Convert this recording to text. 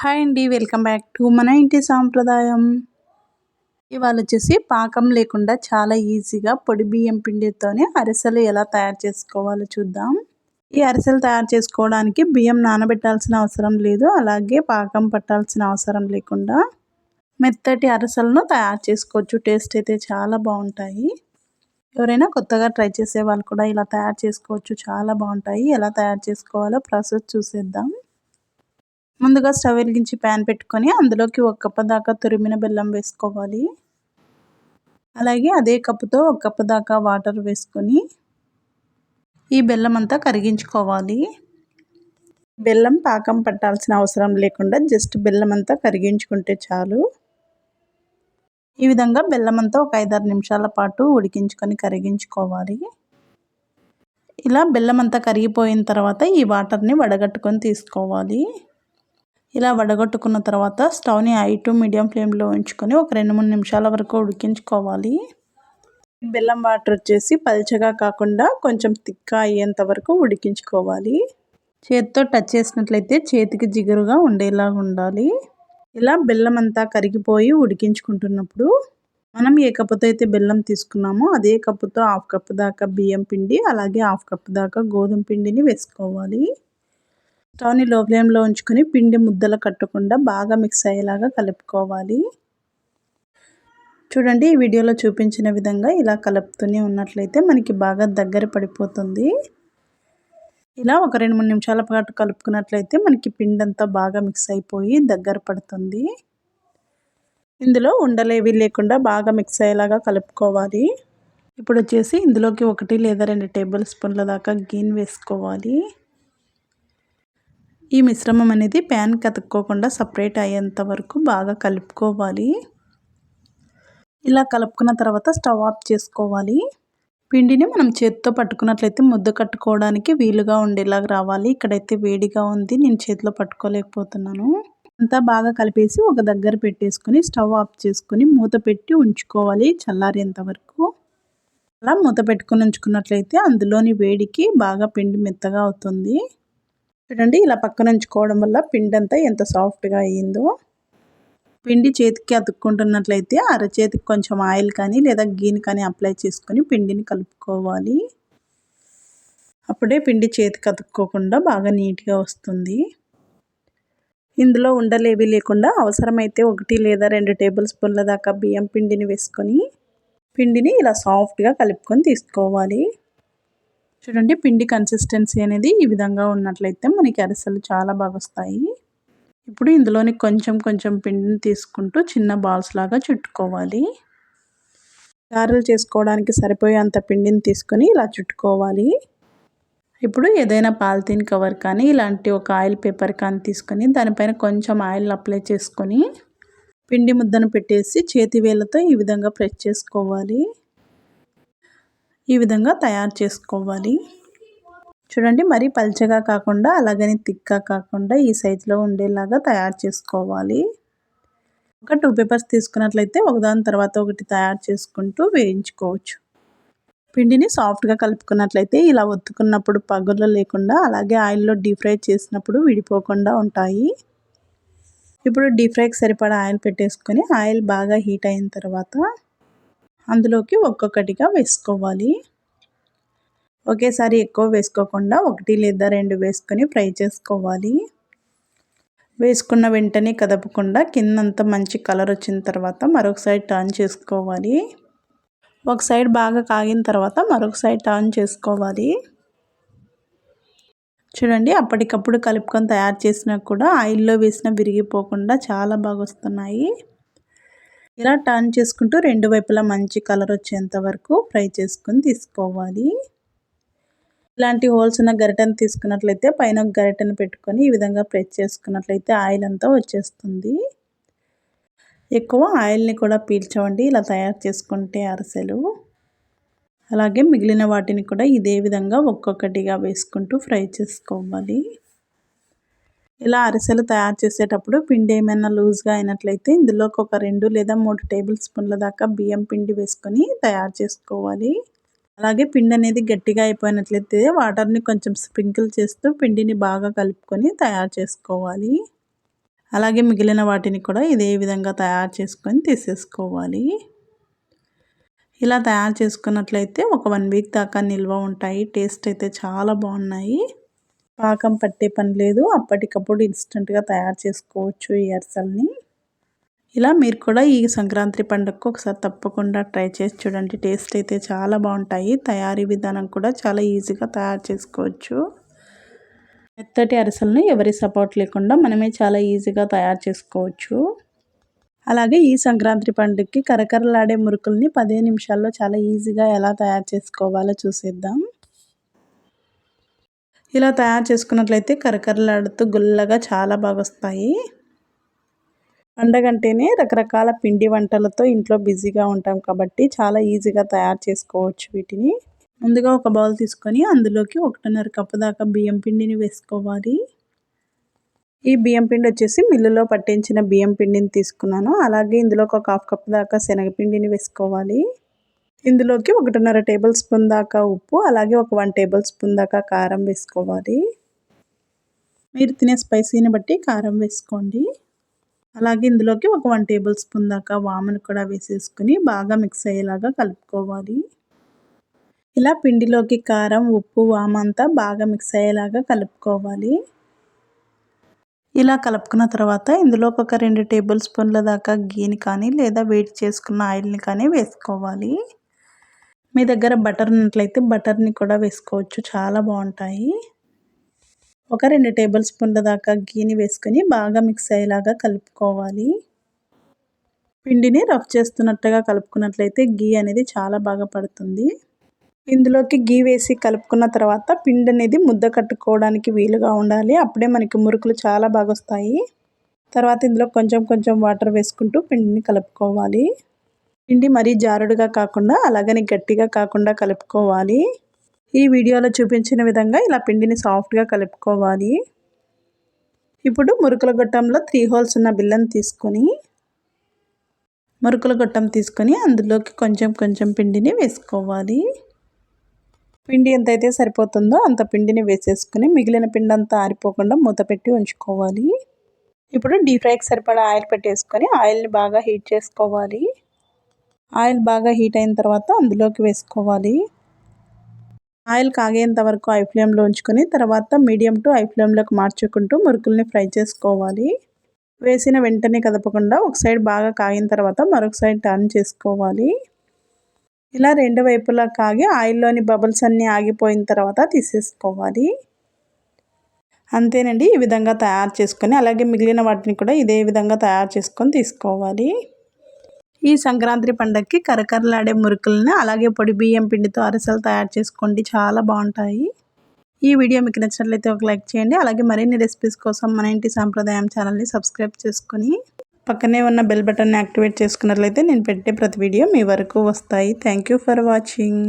Hi అండి. Welcome back to మన ఇంటి సాంప్రదాయం. ఇవాళ వచ్చేసి పాకం లేకుండా చాలా ఈజీగా పొడి బియ్యం పిండితోనే అరిసెలు ఎలా తయారు చేసుకోవాలో చూద్దాం. ఈ అరిసెలు తయారు చేసుకోవడానికి బియ్యం నానబెట్టాల్సిన అవసరం లేదు, అలాగే పాకం పట్టాల్సిన అవసరం లేకుండా మెత్తటి అరిసెలను తయారు చేసుకోవచ్చు. టేస్ట్ అయితే చాలా బాగుంటాయి. ఎవరైనా కొత్తగా ట్రై చేసే వాళ్ళు కూడా ఇలా తయారు చేసుకోవచ్చు, చాలా బాగుంటాయి. ఎలా తయారు చేసుకోవాలో ప్రాసెస్ చూసేద్దాం. ముందుగా స్టవ్ వెలిగించి ప్యాన్ పెట్టుకొని అందులోకి 1 కప్పు దాకా తురిమిన బెల్లం వేసుకోవాలి. అలాగే అదే కప్పుతో 1 కప్పు దాకా వాటర్ వేసుకొని ఈ బెల్లం అంతా కరిగించుకోవాలి. బెల్లం పాకం పట్టాల్సిన అవసరం లేకుండా జస్ట్ బెల్లం అంతా కరిగించుకుంటే చాలు. ఈ విధంగా బెల్లం అంతా ఒక 5-6 నిమిషాల పాటు ఉడికించుకొని కరిగించుకోవాలి. ఇలా బెల్లం అంతా కరిగిపోయిన తర్వాత ఈ వాటర్ని వడగట్టుకొని తీసుకోవాలి. ఇలా వడగట్టుకున్న తర్వాత స్టవ్ని హై టు మీడియం ఫ్లేమ్లో ఉంచుకొని ఒక 2-3 నిమిషాల వరకు ఉడికించుకోవాలి. బెల్లం వాటర్ వచ్చేసి పల్చగా కాకుండా కొంచెం థిక్గా అయ్యేంత వరకు ఉడికించుకోవాలి. చేతితో టచ్ చేసినట్లయితే చేతికి జిగురుగా ఉండేలా ఉండాలి. ఇలా బెల్లం అంతా కరిగిపోయి ఉడికించుకుంటున్నప్పుడు మనం ఏ కప్పుతో అయితే బెల్లం తీసుకున్నామో అదే కప్పుతో 1/2 కప్పు దాకా బియ్యం పిండి, అలాగే 1/2 కప్పు దాకా గోధుమ పిండిని వేసుకోవాలి. స్టవ్ని లో ఫ్లేమ్లో ఉంచుకొని పిండి ముద్దలు కట్టకుండా బాగా మిక్స్ అయ్యేలాగా కలుపుకోవాలి. చూడండి, ఈ వీడియోలో చూపించిన విధంగా ఇలా కలుపుతూనే ఉన్నట్లయితే మనకి బాగా దగ్గర పడిపోతుంది. ఇలా ఒక 2-3 నిమిషాల పాటు కలుపుకున్నట్లయితే మనకి పిండి అంతా బాగా మిక్స్ అయిపోయి దగ్గర పడుతుంది. ఇందులో ఉండలేవి లేకుండా బాగా మిక్స్ అయ్యేలాగా కలుపుకోవాలి. ఇప్పుడు వచ్చేసి ఇందులోకి 1 లేదా 2 టేబుల్ స్పూన్ల దాకా గీని వేసుకోవాలి. ఈ మిశ్రమం అనేది ప్యాన్ కతుక్కోకుండా సపరేట్ అయ్యేంత వరకు బాగా కలుపుకోవాలి. ఇలా కలుపుకున్న తర్వాత స్టవ్ ఆఫ్ చేసుకోవాలి. పిండిని మనం చేతితో పట్టుకున్నట్లయితే ముద్ద కట్టుకోవడానికి వీలుగా ఉండేలాగా రావాలి. ఇక్కడైతే వేడిగా ఉంది, నేను చేతిలో పట్టుకోలేకపోతున్నాను. అంతా బాగా కలిపేసి ఒక దగ్గర పెట్టేసుకొని స్టవ్ ఆఫ్ చేసుకొని మూత పెట్టి ఉంచుకోవాలి చల్లారేంత వరకు. అలా మూత పెట్టుకొని ఉంచుకున్నట్లయితే అందులోని వేడికి బాగా పిండి మెత్తగా అవుతుంది. చూడండి, ఇలా పక్కన ఉంచుకోవడం వల్ల పిండి అంతా ఎంత సాఫ్ట్గా అయ్యిందో. పిండి చేతికి అతుక్కుంటున్నట్లయితే అరచేతికి కొంచెం ఆయిల్ కానీ లేదా గీని కానీ అప్లై చేసుకొని పిండిని కలుపుకోవాలి. అప్పుడే పిండి చేతికి అతుక్కోకుండా బాగా నీట్గా వస్తుంది. ఇందులో ఉండలేవి లేకుండా అవసరమైతే 1 లేదా 2 టేబుల్ స్పూన్ల దాకా బియ్యం పిండిని వేసుకొని పిండిని ఇలా సాఫ్ట్గా కలుపుకొని తీసుకోవాలి. చూడండి, పిండి కన్సిస్టెన్సీ అనేది ఈ విధంగా ఉన్నట్లయితే మనకి అరిసెలు చాలా బాగా వస్తాయి. ఇప్పుడు ఇందులోని కొంచెం కొంచెం పిండిని తీసుకుంటూ చిన్న బాల్స్ లాగా చుట్టుకోవాలి. గారెలు చేసుకోవడానికి సరిపోయేంత పిండిని తీసుకొని ఇలా చుట్టుకోవాలి. ఇప్పుడు ఏదైనా పాలిథిన్ కవర్ కానీ ఇలాంటి ఒక ఆయిల్ పేపర్ కానీ తీసుకొని దానిపైన కొంచెం ఆయిల్ అప్లై చేసుకొని పిండి ముద్దను పెట్టేసి చేతి వేళ్ళతో ఈ విధంగా ప్రెస్ చేసుకోవాలి. ఈ విధంగా తయారు చేసుకోవాలి. చూడండి, మరీ పల్చగా కాకుండా అలాగని థిక్గా కాకుండా ఈ సైజులో ఉండేలాగా తయారు చేసుకోవాలి. ఒక 2 పేపర్స్ తీసుకున్నట్లయితే ఒకదాని తర్వాత ఒకటి తయారు చేసుకుంటూ వేయించుకోవచ్చు. పిండిని సాఫ్ట్గా కలుపుకున్నట్లయితే ఇలా ఒత్తుకున్నప్పుడు పగుళ్ళు లేకుండా, అలాగే ఆయిల్లో డీప్ ఫ్రై చేసినప్పుడు విడిపోకుండా ఉంటాయి. ఇప్పుడు డీప్ ఫ్రైకి సరిపడా ఆయిల్ పెట్టేసుకొని ఆయిల్ బాగా హీట్ అయిన తర్వాత అందులోకి ఒక్కొక్కటిగా వేసుకోవాలి. ఒకేసారి ఎక్కువ వేసుకోకుండా 1 లేదా 2 వేసుకొని ఫ్రై చేసుకోవాలి. వేసుకున్న వెంటనే కదపకుండా కిందంతా మంచి కలర్ వచ్చిన తర్వాత మరొక సైడ్ టర్న్ చేసుకోవాలి. ఒక సైడ్ బాగా కాగిన తర్వాత మరొక సైడ్ టర్న్ చేసుకోవాలి. చూడండి, అప్పటికప్పుడు కలుపుకొని తయారు చేసినా కూడా ఆయిల్లో వేసిన విరిగిపోకుండా చాలా బాగా వస్తున్నాయి. ఇలా టర్న్ చేసుకుంటూ 2 వైపులా మంచి కలర్ వచ్చేంత వరకు ఫ్రై చేసుకొని తీసుకోవాలి. ఇలాంటి హోల్స్ ఉన్న గరిటెను తీసుకున్నట్లయితే పైన ఒక గరిటెను పెట్టుకొని ఈ విధంగా ప్రెస్ చేసుకున్నట్లయితే ఆయిల్ అంతా వచ్చేస్తుంది. ఎక్కువ ఆయిల్ని కూడా పీల్చవండి ఇలా తయారు చేసుకుంటే అరిసెలు. అలాగే మిగిలిన వాటిని కూడా ఇదే విధంగా ఒక్కొక్కటిగా వేసుకుంటూ ఫ్రై చేసుకోవాలి. ఇలా అరిసెలు తయారు చేసేటప్పుడు పిండి ఏమైనా లూజ్గా అయినట్లయితే ఇందులోకి ఒక 2 లేదా 3 టేబుల్ స్పూన్ల దాకా బియ్యం పిండి వేసుకొని తయారు చేసుకోవాలి. అలాగే పిండి అనేది గట్టిగా అయిపోయినట్లయితే వాటర్ని కొంచెం స్ప్రింకిల్ చేస్తూ పిండిని బాగా కలుపుకొని తయారు చేసుకోవాలి. అలాగే మిగిలిన వాటిని కూడా ఇదే విధంగా తయారు చేసుకొని తీసేసుకోవాలి. ఇలా తయారు చేసుకున్నట్లయితే ఒక 1 వీక్ దాకా నిల్వ ఉంటాయి. టేస్ట్ అయితే చాలా బాగున్నాయి. పాకం పట్టే పని లేదు. అప్పటికప్పుడు ఇన్స్టెంట్గా తయారు చేసుకోవచ్చు ఈ అరిసెల్ని. ఇలా మీరు కూడా ఈ సంక్రాంతి పండుగకు ఒకసారి తప్పకుండా ట్రై చేసి చూడండి. టేస్ట్ అయితే చాలా బాగుంటాయి. తయారీ విధానం కూడా చాలా ఈజీగా తయారు చేసుకోవచ్చు. మెత్తటి అరిసెలను ఎవరి సపోర్ట్ లేకుండా మనమే చాలా ఈజీగా తయారు చేసుకోవచ్చు. అలాగే ఈ సంక్రాంతి పండుగకి కరకరలాడే మురుకుల్ని 15 నిమిషాల్లో చాలా ఈజీగా ఎలా తయారు చేసుకోవాలో చూసేద్దాం. ఇలా తయారు చేసుకున్నట్లయితే కరకరలాడుతూ గుల్లగా చాలా బాగా వస్తాయి. పండగంటేనే రకరకాల పిండి వంటలతో ఇంట్లో బిజీగా ఉంటాం కాబట్టి చాలా ఈజీగా తయారు చేసుకోవచ్చు వీటిని. ముందుగా ఒక బౌల్ తీసుకొని అందులోకి 1.5 కప్పు దాకా బియ్యం పిండిని వేసుకోవాలి. ఈ బియ్యం పిండి వచ్చేసి మిల్లులో పట్టించిన బియ్యం పిండిని తీసుకున్నాను. అలాగే ఇందులోకి ఒక 1/2 కప్పు దాకా శనగపిండిని వేసుకోవాలి. ఇందులోకి 1.5 టేబుల్ స్పూన్ దాకా ఉప్పు, అలాగే ఒక 1 టేబుల్ స్పూన్ దాకా కారం వేసుకోవాలి. మీరు తినే స్పైసీని బట్టి కారం వేసుకోండి. అలాగే ఇందులోకి ఒక 1 టేబుల్ స్పూన్ దాకా వామును కూడా వేసేసుకుని బాగా మిక్స్ అయ్యేలాగా కలుపుకోవాలి. ఇలా పిండిలోకి కారం, ఉప్పు, వాము అంతా బాగా మిక్స్ అయ్యేలాగా కలుపుకోవాలి. ఇలా కలుపుకున్న తర్వాత ఇందులోకి ఒక 2 టేబుల్ స్పూన్ల దాకా గీని కానీ లేదా వేడి చేసుకున్న ఆయిల్ని కానీ వేసుకోవాలి. మీ దగ్గర బటర్ ఉన్నట్లయితే బటర్ని కూడా వేసుకోవచ్చు, చాలా బాగుంటాయి. ఒక 2 టేబుల్ స్పూన్ల దాకా గీని వేసుకొని బాగా మిక్స్ అయ్యేలాగా కలుపుకోవాలి. పిండిని రఫ్ చేస్తున్నట్టుగా కలుపుకున్నట్లయితే గీ అనేది చాలా బాగా పడుతుంది. ఇందులోకి గీ వేసి కలుపుకున్న తర్వాత పిండి అనేది ముద్ద కట్టుకోవడానికి వీలుగా ఉండాలి. అప్పుడే మనకి మురుకులు చాలా బాగా వస్తాయి. తర్వాత ఇందులో కొంచెం కొంచెం వాటర్ వేసుకుంటూ పిండిని కలుపుకోవాలి. పిండి మరీ జారుడుగా కాకుండా అలాగని గట్టిగా కాకుండా కలుపుకోవాలి. ఈ వీడియోలో చూపించిన విధంగా ఇలా పిండిని సాఫ్ట్గా కలుపుకోవాలి. ఇప్పుడు మురుకుల గొట్టంలో 3 హోల్స్ ఉన్న బిళ్ళను తీసుకొని మురుకుల గొట్టం తీసుకొని అందులోకి కొంచెం కొంచెం పిండిని వేసుకోవాలి. పిండి ఎంతైతే సరిపోతుందో అంత పిండిని వేసేసుకుని మిగిలిన పిండి అంతా ఆరిపోకుండా మూత పెట్టి ఉంచుకోవాలి. ఇప్పుడు డీప్ ఫ్రైకి సరిపడా ఆయిల్ పెట్టేసుకొని ఆయిల్ని బాగా హీట్ చేసుకోవాలి. ఆయిల్ బాగా హీట్ అయిన తర్వాత అందులోకి వేసుకోవాలి. ఆయిల్ కాగేంత వరకు హై ఫ్లేమ్లో ఉంచుకొని తర్వాత మీడియం టు హై ఫ్లేమ్లోకి మార్చుకుంటూ మురుకుల్ని ఫ్రై చేసుకోవాలి. వేసిన వెంటనే కదపకుండా ఒక సైడ్ బాగా కాగిన తర్వాత మరొక సైడ్ టర్న్ చేసుకోవాలి. ఇలా 2 వైపులా కాగి ఆయిల్లోని బబుల్స్ అన్నీ ఆగిపోయిన తర్వాత తీసేసుకోవాలి. అంతేనండి, ఈ విధంగా తయారు చేసుకొని అలాగే మిగిలిన వాటిని కూడా ఇదే విధంగా తయారు చేసుకొని తీసుకోవాలి. ఈ సంక్రాంతి పండగకి కరకరలాడే మురుకులను అలాగే పొడి బియ్యం పిండితో అరిసెలు తయారు చేసుకోండి, చాలా బాగుంటాయి. ఈ వీడియో మీకు నచ్చినట్లయితే ఒక లైక్ చేయండి. అలాగే మరిన్ని రెసిపీస్ కోసం మన ఇంటి సాంప్రదాయం ఛానల్ని సబ్స్క్రైబ్ చేసుకొని పక్కనే ఉన్న బెల్ బటన్ని యాక్టివేట్ చేసుకున్నట్లయితే నేను పెట్టే ప్రతి వీడియో మీ వరకు వస్తాయి. Thank you for watching.